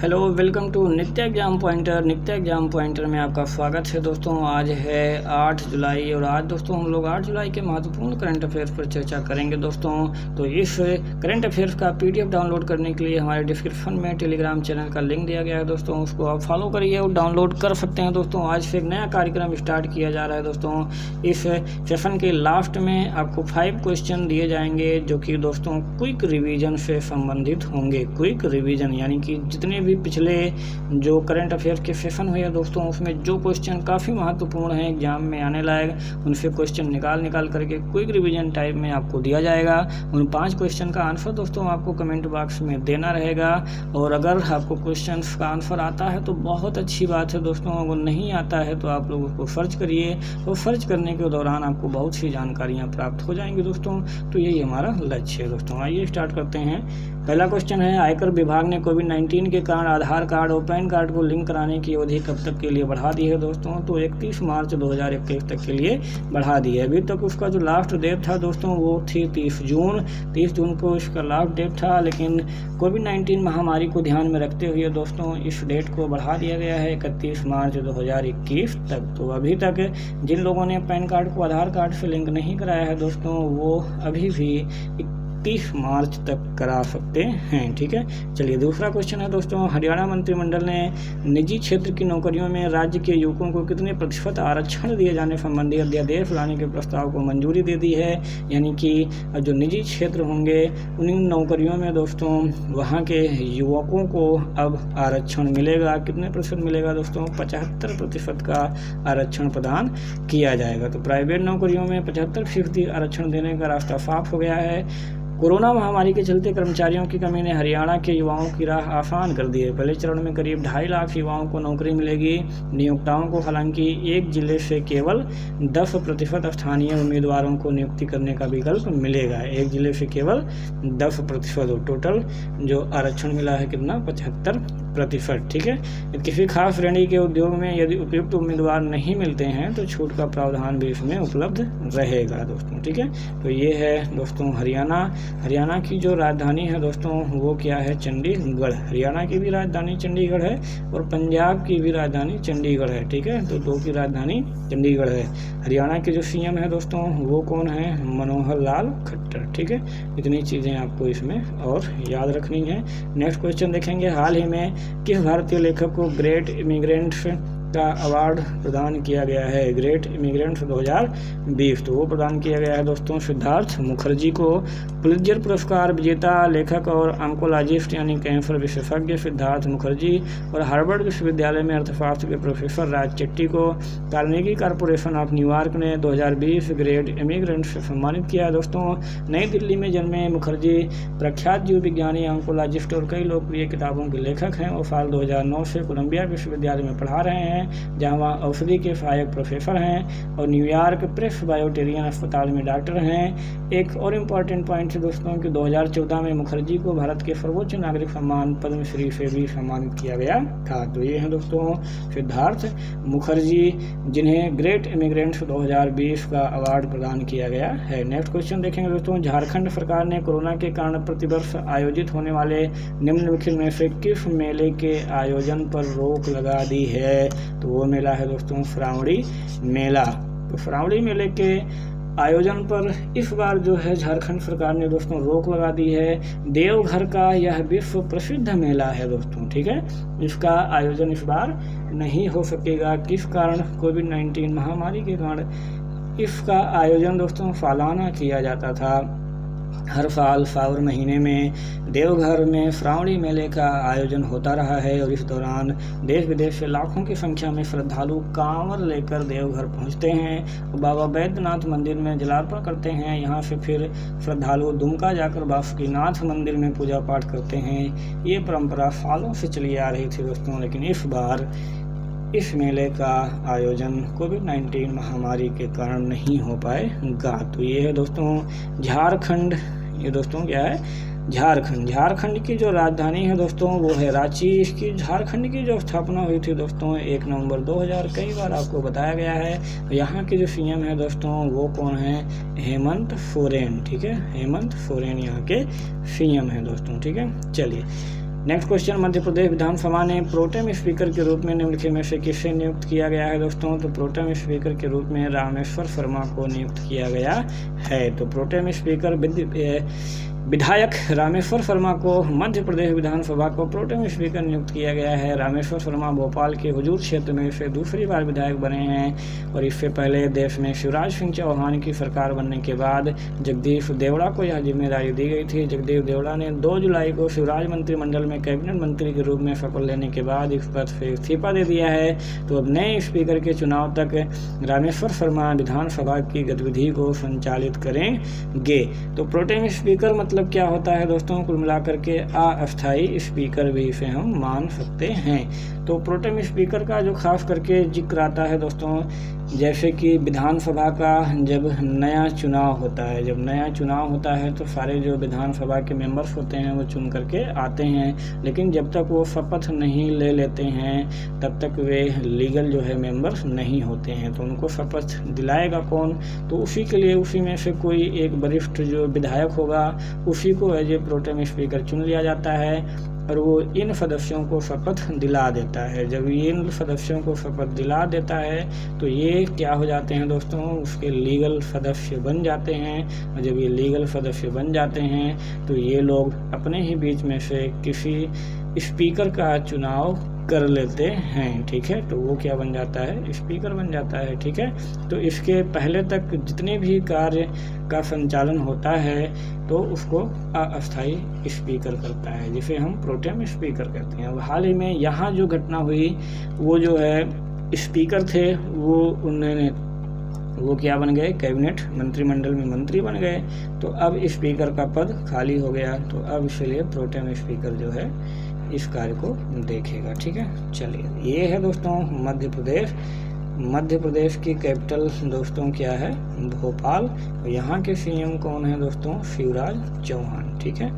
Hello, welcome to नित्य exam pointer. नित्य exam pointer में आपका स्वागत है दोस्तों। आज है 8 जुलाई और आज दोस्तों हम लोग 8 जुलाई के महत्वपूर्ण करंट अफेयर्स पर चर्चा करेंगे दोस्तों। तो इस करंट अफेयर्स का पीडीएफ डाउनलोड करने के लिए हमारे डिस्क्रिप्शन में टेलीग्राम चैनल का लिंक दिया गया है दोस्तों, उसको आप फॉलो करिए और डाउनलोड कर सकते हैं दोस्तों। आज से एक नया कार्यक्रम स्टार्ट किया जा रहा है दोस्तों। इस सेशन के लास्ट में आपको 5 क्वेश्चन दिए जाएंगे जो कि दोस्तों क्विक रिवीजन से संबंधित होंगे। क्विक रिवीजन यानी कि जितने भी पिछले जो करंट अफेयर्स के सेशन हुए हैं दोस्तों, उसमें जो क्वेश्चन काफ़ी महत्वपूर्ण हैं एग्जाम में आने लायक, उनसे क्वेश्चन निकाल करके क्विक रिवीजन टाइप में आपको दिया जाएगा। उन 5 क्वेश्चन का आंसर दोस्तों आपको कमेंट बॉक्स में देना रहेगा। और अगर आपको क्वेश्चन का आंसर आता है तो बहुत अच्छी बात है दोस्तों, अगर नहीं आता है तो आप लोग उसको सर्च करिए और सर्च करने के दौरान आपको बहुत सी जानकारियाँ प्राप्त हो जाएंगी दोस्तों। तो यही हमारा लक्ष्य है दोस्तों। आइए स्टार्ट करते हैं। पहला क्वेश्चन है, आयकर विभाग ने कोविड-19 के कारण आधार कार्ड और पैन कार्ड को लिंक कराने की अवधि कब तक के लिए बढ़ा दी है दोस्तों? तो 31 मार्च 2021 तक के लिए बढ़ा दी है। अभी तक उसका जो लास्ट डेट था दोस्तों वो थी 30 जून को इसका लास्ट डेट था, लेकिन कोविड-19 महामारी को ध्यान में रखते हुए दोस्तों इस डेट को बढ़ा दिया गया है 31 मार्च 2021 तक। तो अभी तक जिन लोगों ने पैन कार्ड को आधार कार्ड से लिंक नहीं कराया है दोस्तों, वो अभी भी 30 मार्च तक करा सकते हैं। ठीक है, चलिए दूसरा क्वेश्चन है दोस्तों, हरियाणा मंत्रिमंडल ने निजी क्षेत्र की नौकरियों में राज्य के युवकों को कितने प्रतिशत आरक्षण दिए जाने संबंधी अध्यादेश लाने के प्रस्ताव को मंजूरी दे दी है। यानी कि जो निजी क्षेत्र होंगे उन नौकरियों में दोस्तों वहाँ के युवकों को अब आरक्षण मिलेगा। कितने प्रतिशत मिलेगा दोस्तों? 75% का आरक्षण प्रदान किया जाएगा। तो प्राइवेट नौकरियों में 75% आरक्षण देने का रास्ता साफ हो गया है। कोरोना महामारी के चलते कर्मचारियों की कमी ने हरियाणा के युवाओं की राह आसान कर दी है। पहले चरण में करीब 2.5 लाख युवाओं को नौकरी मिलेगी। नियोक्ताओं को हालांकि एक जिले से केवल 10% स्थानीय उम्मीदवारों को नियुक्ति करने का विकल्प मिलेगा। एक जिले से केवल 10%। टोटल जो आरक्षण मिला है कितना? 75%। ठीक है, किसी खास श्रेणी के उद्योग में यदि उपयुक्त उम्मीदवार नहीं मिलते हैं तो छूट का प्रावधान भी इसमें उपलब्ध रहेगा दोस्तों। ठीक है, तो ये है दोस्तों हरियाणा की जो राजधानी है दोस्तों वो क्या है? चंडीगढ़। हरियाणा की भी राजधानी चंडीगढ़ है और पंजाब की भी राजधानी चंडीगढ़ है। ठीक है, तो 2 की राजधानी चंडीगढ़ है। हरियाणा के जो सीएम है दोस्तों वो कौन है? मनोहर लाल खट्टर। ठीक है, इतनी चीज़ें आपको इसमें और याद रखनी है। नेक्स्ट क्वेश्चन देखेंगे, हाल ही में किस भारतीय लेखक को ग्रेट इमिग्रेंट्स का अवार्ड प्रदान किया गया है? Great immigrants 2020। तो वो प्रदान किया गया है दोस्तों सिद्धार्थ मुखर्जी को। पुलित्जर पुरस्कार विजेता लेखक और ऑन्कोलॉजिस्ट यानी कैंसर विशेषज्ञ सिद्धार्थ मुखर्जी और हार्वर्ड विश्वविद्यालय में अर्थशास्त्र के प्रोफेसर राज चेट्टी को कार्नेगी कॉरपोरेशन ऑफ न्यूयॉर्क ने 2020 ग्रेट इमिग्रेंट से सम्मानित किया है दोस्तों। नई दिल्ली में जन्मे मुखर्जी प्रख्यात जीव विज्ञानी, ऑन्कोलॉजिस्ट और कई लोकप्रिय किताबों के लेखक हैं। वो साल 2009 से कोलंबिया विश्वविद्यालय में पढ़ा रहे हैं जहाँ वहाँ औषधि के सहायक प्रोफेसर हैं और न्यूयॉर्क प्रेस्बिटेरियन अस्पताल में डॉक्टर हैं। एक और इम्पॉर्टेंट पॉइंट है दोस्तों कि 2014 में मुखर्जी को भारत के सर्वोच्च नागरिक सम्मान पद्मश्री से भी सम्मानित किया गया था। तो ये हैं दोस्तों सिद्धार्थ मुखर्जी जिन्हें ग्रेट इमिग्रेंट्स 2020 का अवार्ड प्रदान किया गया है। नेक्स्ट क्वेश्चन देखेंगे दोस्तों, झारखंड सरकार ने कोरोना के कारण प्रतिवर्ष आयोजित होने वाले निम्नलिखित में से किस मेले के आयोजन पर रोक लगा दी है? तो वो मेला है दोस्तों श्रावणी मेला। तो श्रावणी मेले के आयोजन पर इस बार जो है झारखंड सरकार ने दोस्तों रोक लगा दी है। देवघर का यह विश्व प्रसिद्ध मेला है दोस्तों। ठीक है, इसका आयोजन इस बार नहीं हो सकेगा। किस कारण? कोविड-19 महामारी के कारण इसका आयोजन दोस्तों सालाना किया जाता था। हर साल सावन महीने में देवघर में श्रावणी मेले का आयोजन होता रहा है और इस दौरान देश विदेश से लाखों की संख्या में श्रद्धालु कांवर लेकर देवघर पहुंचते हैं और बाबा बैद्यनाथ मंदिर में जलार्पण करते हैं। यहां से फिर श्रद्धालु दुमका जाकर बासुकीनाथ मंदिर में पूजा पाठ करते हैं। ये परंपरा सालों से चली आ रही थी दोस्तों, लेकिन इस बार इस मेले का आयोजन कोविड-19 महामारी के कारण नहीं हो पाएगा। तो ये है दोस्तों झारखंड। ये दोस्तों क्या है? झारखंड की जो राजधानी है दोस्तों वो है रांची। इसकी झारखंड की जो स्थापना हुई थी दोस्तों 1 नवंबर 2000, कई बार आपको बताया गया है। यहाँ के जो सीएम है दोस्तों वो कौन है? हेमंत सोरेन। ठीक है, हेमंत सोरेन यहाँ के सीएम है दोस्तों। ठीक है, चलिए नेक्स्ट क्वेश्चन, मध्य प्रदेश विधानसभा ने प्रोटेम स्पीकर के रूप में निम्नलिखित में से किसे नियुक्त किया गया है दोस्तों? तो प्रोटेम स्पीकर के रूप में रामेश्वर शर्मा को नियुक्त किया गया है। तो प्रोटेम स्पीकर विधायक रामेश्वर शर्मा को मध्य प्रदेश विधानसभा को प्रोटेम स्पीकर नियुक्त किया गया है। रामेश्वर शर्मा भोपाल के हुजूर क्षेत्र में से दूसरी बार विधायक बने हैं और इससे पहले देश में शिवराज सिंह चौहान की सरकार बनने के बाद जगदीश देवड़ा को यह जिम्मेदारी दी गई थी। जगदीश देवड़ा ने 2 जुलाई को शिवराज मंत्रिमंडल में कैबिनेट मंत्री के रूप में शपथ लेने के बाद इस पद से इस्तीफा दे दिया है। तो अब नए स्पीकर के चुनाव तक रामेश्वर शर्मा विधानसभा की गतिविधि को संचालित करेंगे। तो प्रोटेम स्पीकर मतलब क्या होता है दोस्तों? कुल मिलाकर के अस्थायी स्पीकर भी इसे हम मान सकते हैं। तो प्रोटेम स्पीकर का जो खास करके जिक्र आता है दोस्तों, जैसे कि विधानसभा का जब नया चुनाव होता है, जब नया चुनाव होता है तो सारे जो विधानसभा के मेंबर्स होते हैं वो चुन करके आते हैं, लेकिन जब तक वो शपथ नहीं ले लेते हैं तब तक वे लीगल जो है मेंबर्स नहीं होते हैं। तो उनको शपथ दिलाएगा कौन? तो उसी के लिए उसी में से कोई एक वरिष्ठ जो विधायक होगा उसी को एज ए प्रोटेम स्पीकर चुन लिया जाता है और वो इन सदस्यों को शपथ दिला देता है। जब इन सदस्यों को शपथ दिला देता है तो ये क्या हो जाते हैं दोस्तों? उसके लीगल सदस्य बन जाते हैं। और जब ये लीगल सदस्य बन जाते हैं तो ये लोग अपने ही बीच में से किसी स्पीकर का चुनाव कर लेते हैं, ठीक है। तो वो क्या बन जाता है? स्पीकर बन जाता है, ठीक है। तो इसके पहले तक जितने भी कार्य का संचालन होता है तो उसको अस्थायी स्पीकर करता है, जिसे हम प्रोटेम स्पीकर कहते हैं। अब हाल ही में यहाँ जो घटना हुई वो जो है स्पीकर थे वो क्या बन गए? कैबिनेट मंत्रिमंडल में मंत्री बन गए। तो अब स्पीकर का पद खाली हो गया, तो अब इसलिए प्रोटेम स्पीकर जो है इस कार्य को देखेगा, ठीक है। चलिए, ये है दोस्तों मध्य प्रदेश। मध्य प्रदेश की कैपिटल दोस्तों क्या है? भोपाल। यहाँ के सीएम कौन है दोस्तों? शिवराज चौहान, ठीक है,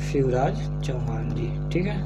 शिवराज चौहान जी, ठीक है।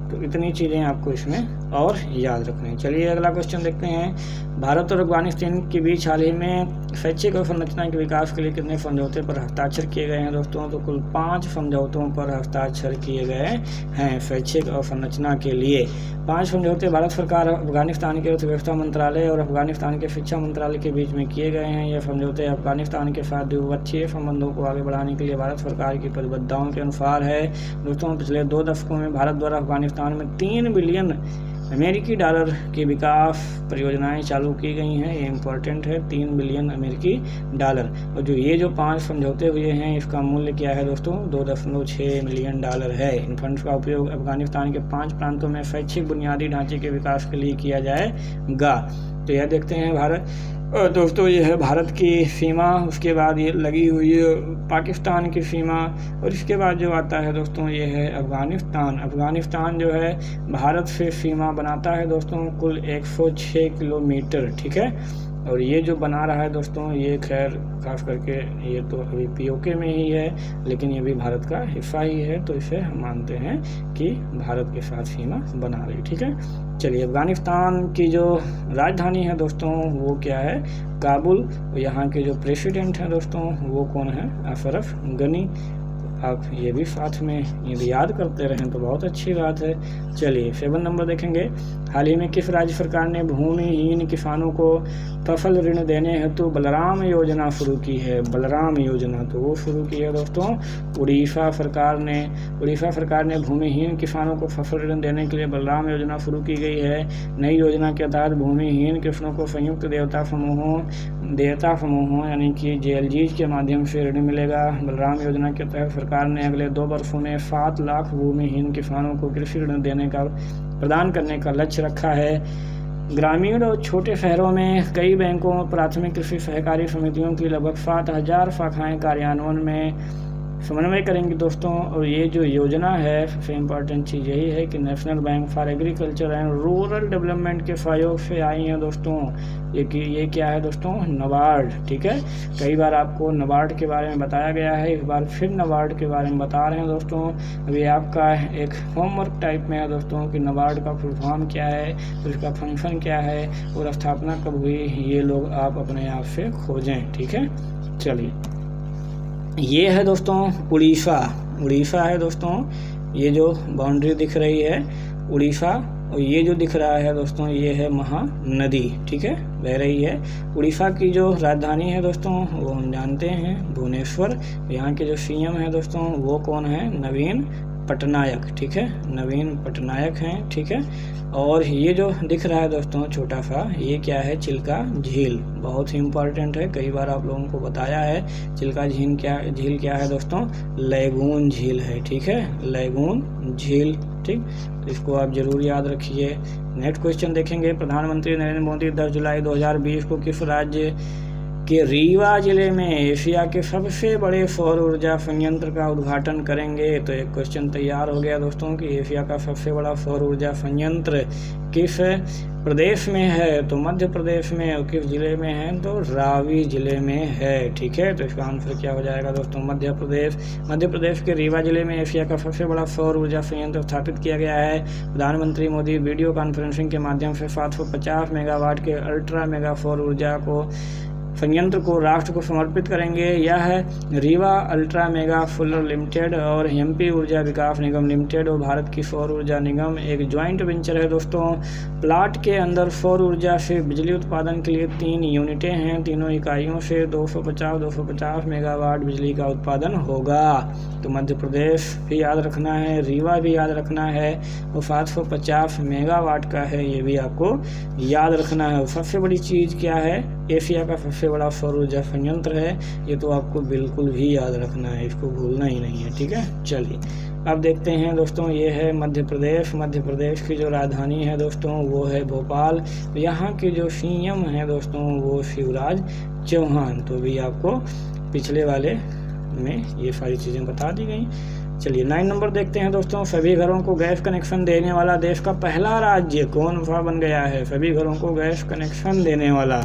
तो इतनी चीज़ें आपको इसमें और याद रखनी है। चलिए अगला क्वेश्चन देखते हैं। भारत और अफगानिस्तान के बीच हाल ही में शैक्षिक और संरचना के विकास के लिए कितने समझौते पर हस्ताक्षर किए गए हैं दोस्तों? तो कुल 5 समझौतों पर हस्ताक्षर किए गए हैं शैक्षिक और संरचना के लिए। 5 समझौते भारत सरकार, अफगानिस्तान के अर्थव्यवस्था मंत्रालय और अफगानिस्तान के शिक्षा मंत्रालय के बीच में किए गए हैं। यह समझौते अफगानिस्तान के साथ द्विपक्षीय संबंधों को आगे बढ़ाने के लिए भारत सरकार की प्रतिबद्धताओं के अनुसार है। दोस्तों, पिछले 2 दशकों में भारत द्वारा अफगानिस्तान में $3 बिलियन अमेरिकी डॉलर की विकास परियोजनाएं चालू की गई हैं। ये इम्पोर्टेंट है, $3 बिलियन अमेरिकी डॉलर। और जो 5 समझौते हुए हैं इसका मूल्य क्या है दोस्तों? $2.6 मिलियन है। इन फंड्स का उपयोग अफगानिस्तान के 5 प्रांतों में शैक्षिक बुनियादी ढांचे के विकास के लिए किया जाएगा। तो यह देखते हैं भारत दोस्तों, ये है भारत की सीमा, उसके बाद ये लगी हुई है पाकिस्तान की सीमा, और इसके बाद जो आता है दोस्तों ये है अफगानिस्तान। अफगानिस्तान जो है भारत से सीमा बनाता है दोस्तों कुल 106 किलोमीटर, ठीक है। और ये जो बना रहा है दोस्तों ये खैर खास करके ये तो अभी पीओके में ही है, लेकिन ये भी भारत का हिस्सा ही है, तो इसे हम मानते हैं कि भारत के साथ सीमा बना रही, ठीक है। चलिए, अफगानिस्तान की जो राजधानी है दोस्तों वो क्या है? काबुल। और यहाँ के जो प्रेसिडेंट हैं दोस्तों वो कौन है? अशरफ गनी। आप ये भी साथ में यदि याद करते रहें तो बहुत अच्छी बात है। चलिए 7 नंबर देखेंगे। हाल ही में किस राज्य सरकार ने भूमिहीन किसानों को फसल ऋण देने हेतु बलराम योजना शुरू की है? बलराम योजना तो वो शुरू की है दोस्तों उड़ीसा सरकार ने। उड़ीसा सरकार ने भूमिहीन किसानों को फसल ऋण देने के लिए बलराम योजना शुरू की गई है। नई योजना के तहत भूमिहीन किसानों को संयुक्त देयता समूहों यानी कि JLGs के माध्यम से ऋण मिलेगा। बलराम योजना के तहत सरकार ने अगले 2 वर्षों में 7 लाख भूमिहीन किसानों को कृषि ऋण प्रदान करने का लक्ष्य रखा है। ग्रामीण और छोटे शहरों में कई बैंकों और प्राथमिक कृषि सहकारी समितियों की लगभग 7000 शाखाएं कार्यान्वयन में समन्वय करेंगे दोस्तों। और ये जो योजना है सबसे इम्पोर्टेंट चीज़ यही है कि national bank for agriculture and rural development के सहयोग से आई हैं दोस्तों। ये क्या है दोस्तों? नबार्ड, ठीक है। कई बार आपको नबार्ड के बारे में बताया गया है, इस बार फिर नबार्ड के बारे में बता रहे हैं दोस्तों। अभी आपका एक होमवर्क टाइप में है दोस्तों कि नबार्ड का फुल फॉर्म क्या है, उसका फंक्शन क्या है और स्थापना कब हुई, ये लोग आप अपने आप से खोजें, ठीक है। चलिए, ये है दोस्तों उड़ीसा। उड़ीसा है दोस्तों ये जो बाउंड्री दिख रही है उड़ीसा, और ये जो दिख रहा है दोस्तों ये है महानदी, ठीक है, बह रही है। उड़ीसा की जो राजधानी है दोस्तों वो हम जानते हैं भुवनेश्वर। यहाँ के जो सीएम है दोस्तों वो कौन है, नवीन पटनायक, ठीक है, नवीन पटनायक हैं, ठीक है। और ये जो दिख रहा है दोस्तों छोटा सा, ये क्या है, चिल्का झील, बहुत ही इम्पोर्टेंट है, कई बार आप लोगों को बताया है। चिल्का झील क्या है दोस्तों, लैगून झील है, ठीक है, लैगून झील, ठीक। तो इसको आप जरूर याद रखिए। नेक्स्ट क्वेश्चन देखेंगे, प्रधानमंत्री नरेंद्र मोदी 10 जुलाई 2020 को किस राज्य के रीवा जिले में एशिया के सबसे बड़े सौर ऊर्जा संयंत्र का उद्घाटन करेंगे। तो एक क्वेश्चन तैयार हो गया दोस्तों कि एशिया का सबसे बड़ा सौर ऊर्जा संयंत्र किस प्रदेश में है, तो मध्य प्रदेश में। और किस जिले में है, तो रावी जिले में है, ठीक है। तो इसका आंसर क्या हो जाएगा दोस्तों, मध्य प्रदेश। मध्य प्रदेश के रीवा जिले में एशिया का सबसे बड़ा सौर ऊर्जा संयंत्र स्थापित किया गया है। प्रधानमंत्री मोदी वीडियो कॉन्फ्रेंसिंग के माध्यम से 750 मेगावाट के अल्ट्रा मेगा सौर ऊर्जा संयंत्र को राष्ट्र को समर्पित करेंगे। यह है Rewa ultra mega solar limited और एमपी ऊर्जा विकास निगम लिमिटेड और भारत की सौर ऊर्जा निगम एक ज्वाइंट वेंचर है दोस्तों। प्लाट के अंदर सौर ऊर्जा से बिजली उत्पादन के लिए 3 यूनिटें हैं। तीनों इकाइयों से 250 मेगावाट बिजली का उत्पादन होगा। तो मध्य प्रदेश भी याद रखना है, रीवा भी याद रखना है, और 750 मेगावाट का है, ये भी आपको याद रखना है। और सबसे बड़ी चीज़ क्या है, एशिया का सबसे बड़ा सौर ऊर्जा संयंत्र है, ये तो आपको बिल्कुल भी याद रखना है, इसको भूलना ही नहीं है, ठीक है। चलिए अब देखते हैं दोस्तों, ये है मध्य प्रदेश। मध्य प्रदेश की जो राजधानी है दोस्तों वो है भोपाल। यहाँ के जो सीएम हैं दोस्तों वो शिवराज चौहान। तो भी आपको पिछले वाले में ये सारी चीज़ें बता दी गई। चलिए 9 नंबर देखते हैं दोस्तों, सभी घरों को गैस कनेक्शन देने वाला देश का पहला राज्य कौन सा बन गया है। सभी घरों को गैस कनेक्शन देने वाला,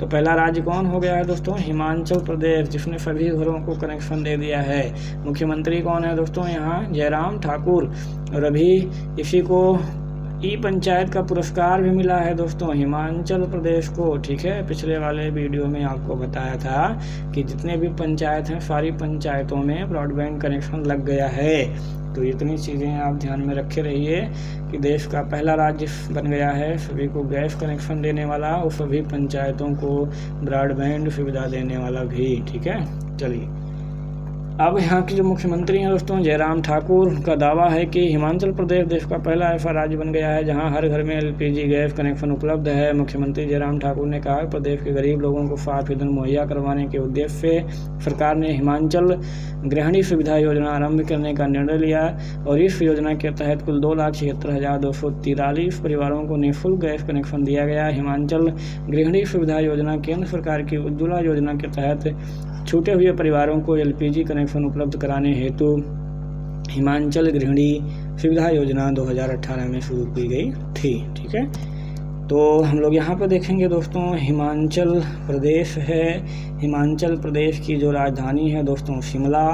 तो पहला राज्य कौन हो गया है दोस्तों, हिमाचल प्रदेश, जिसने सभी घरों को कनेक्शन दे दिया है। मुख्यमंत्री कौन है दोस्तों यहाँ, जयराम ठाकुर। और अभी इसी को ई पंचायत का पुरस्कार भी मिला है दोस्तों हिमाचल प्रदेश को, ठीक है। पिछले वाले वीडियो में आपको बताया था कि जितने भी पंचायत हैं सारी पंचायतों में ब्रॉडबैंड कनेक्शन लग गया है। तो इतनी चीज़ें आप ध्यान में रखे रहिए कि देश का पहला राज्य बन गया है सभी को गैस कनेक्शन देने वाला और सभी पंचायतों को ब्रॉडबैंड सुविधा देने वाला भी, ठीक है। चलिए अब यहाँ के जो मुख्यमंत्री हैं दोस्तों जयराम ठाकुर का दावा है कि हिमाचल प्रदेश देश का पहला ऐसा राज्य बन गया है जहाँ हर घर में एलपीजी गैस कनेक्शन उपलब्ध है। मुख्यमंत्री जयराम ठाकुर ने कहा प्रदेश के गरीब लोगों को साफ ईंधन मुहैया करवाने के उद्देश्य से सरकार ने हिमाचल गृहिणी सुविधा योजना आरंभ करने का निर्णय लिया और इस योजना के तहत कुल 2,76,243 परिवारों को निःशुल्क गैस कनेक्शन दिया गया। हिमाचल गृहिणी सुविधा योजना केंद्र सरकार की उज्ज्वला योजना के तहत छूटे हुए परिवारों को एलपीजी कनेक्शन उपलब्ध कराने हेतु हिमाचल गृहिणी सुविधा योजना 2018 में शुरू की गई थी, ठीक है। तो हम लोग यहाँ पर देखेंगे दोस्तों हिमाचल प्रदेश है। हिमाचल प्रदेश की जो राजधानी है दोस्तों शिमला,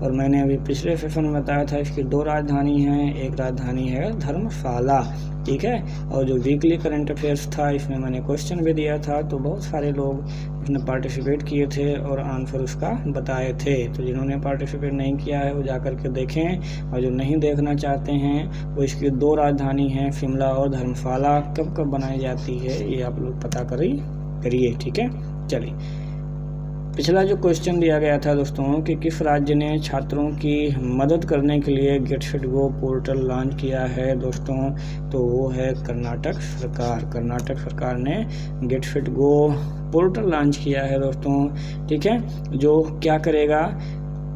और मैंने अभी पिछले सेशन में बताया था इसकी 2 राजधानी हैं, एक राजधानी है धर्मशाला, ठीक है। और जो वीकली करंट अफेयर्स था इसमें मैंने क्वेश्चन भी दिया था, तो बहुत सारे लोग इसमें पार्टिसिपेट किए थे और आंसर उसका बताए थे। तो जिन्होंने पार्टिसिपेट नहीं किया है वो जा कर के देखें, और जो नहीं देखना चाहते हैं वो इसकी 2 राजधानी हैं शिमला और धर्मशाला। कब कब बनाई जाती है ये आप लोग पता करिए, ठीक है। चलिए पिछला जो क्वेश्चन दिया गया था दोस्तों कि किस राज्य ने छात्रों की मदद करने के लिए get set go portal launch किया है दोस्तों, तो वो है कर्नाटक सरकार। कर्नाटक सरकार ने get set go portal launch किया है दोस्तों, ठीक है। जो क्या करेगा,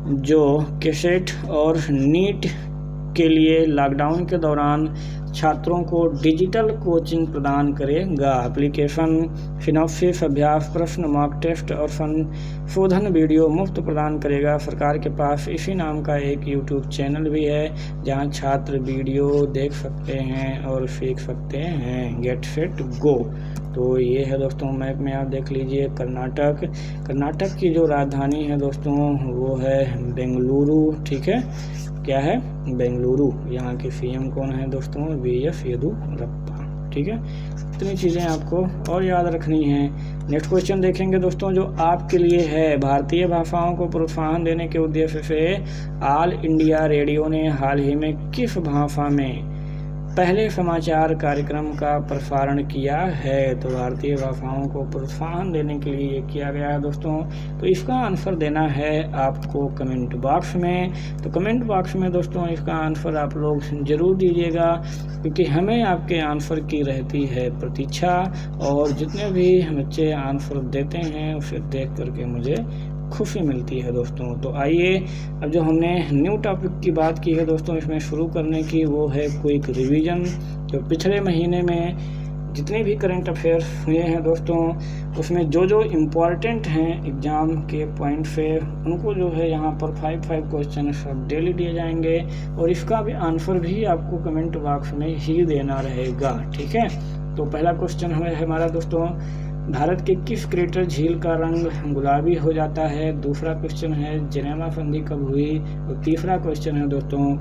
जो कैसेट और नीट के लिए लॉकडाउन के दौरान छात्रों को डिजिटल कोचिंग प्रदान करेगा। एप्लीकेशन, सिनॉप्सिस, अभ्यास प्रश्न, मॉक टेस्ट और संशोधन वीडियो मुफ्त प्रदान करेगा। सरकार के पास इसी नाम का एक यूट्यूब चैनल भी है जहां छात्र वीडियो देख सकते हैं और सीख सकते हैं। गेट सेट गो, तो ये है दोस्तों मैप में आप देख लीजिए कर्नाटक। कर्नाटक की जो राजधानी है दोस्तों वो है बेंगलुरु, ठीक है। क्या है, बेंगलुरु। यहाँ के सीएम कौन है दोस्तों, BS येदियुरप्पा, ठीक। ठीक है, इतनी चीज़ें आपको और याद रखनी है। नेक्स्ट क्वेश्चन देखेंगे दोस्तों जो आपके लिए है, भारतीय भाषाओं को प्रोत्साहन देने के उद्देश्य से ऑल इंडिया रेडियो ने हाल ही में किस भाषा में पहले समाचार कार्यक्रम का प्रसारण किया है? तो भारतीय भाषाओं को प्रोत्साहन देने के लिए ये किया गया है दोस्तों। तो इसका आंसर देना है आपको कमेंट बॉक्स में। तो कमेंट बॉक्स में दोस्तों इसका आंसर आप लोग ज़रूर दीजिएगा, क्योंकि हमें आपके आंसर की रहती है प्रतीक्षा, और जितने भी बच्चे आंसर देते हैं उसे देख करके मुझे खुशी मिलती है दोस्तों। तो आइए अब जो हमने न्यू टॉपिक की बात की है दोस्तों इसमें शुरू करने की, वो है क्विक रिवीजन। जो पिछले महीने में जितने भी करंट अफेयर्स हुए हैं दोस्तों, उसमें जो जो इम्पॉर्टेंट हैं एग्ज़ाम के पॉइंट से, उनको जो है यहाँ पर 5 क्वेश्चन सब डेली दिए जाएंगे, और इसका भी आंसर भी आपको कमेंट बॉक्स में ही देना रहेगा, ठीक है। तो पहला क्वेश्चन हमारा दोस्तों, भारत के किस क्रेटर झील का रंग गुलाबी हो जाता है? दूसरा क्वेश्चन है जेनेवा संधि कब हुई? और तीसरा क्वेश्चन है दोस्तों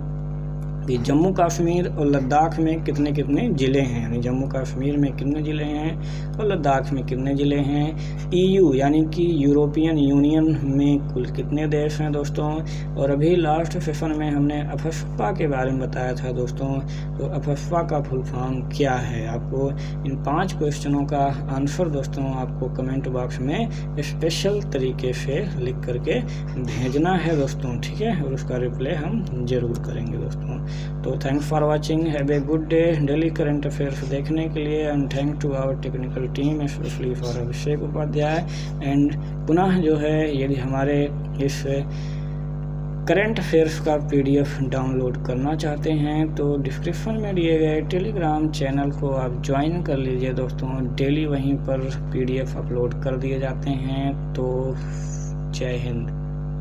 कि जम्मू कश्मीर और लद्दाख में कितने कितने ज़िले हैं, यानी जम्मू कश्मीर में कितने ज़िले हैं और लद्दाख में कितने ज़िले हैं? EU यानी कि यूरोपियन यूनियन में कुल कितने देश हैं दोस्तों? और अभी लास्ट सेशन में हमने अफस्पा के बारे में बताया था दोस्तों, तो अफस्पा का फुल फॉर्म क्या है? आपको इन 5 क्वेश्चनों का आंसर दोस्तों आपको कमेंट बॉक्स में स्पेशल तरीके से लिख करके भेजना है दोस्तों, ठीक है, और उसका रिप्लाई हम ज़रूर करेंगे दोस्तों। तो thanks for watching, have a good day. Daily current affairs देखने के लिए and thank to our technical team, specially for Abhishek Upadhyay. And पुनः जो है यदि हमारे इस करंट अफेयर्स का PDF डाउनलोड करना चाहते हैं तो डिस्क्रिप्शन में दिए गए टेलीग्राम चैनल को आप ज्वाइन कर लीजिए दोस्तों। डेली वहीं पर PDF अपलोड कर दिए जाते हैं। तो जय हिंद।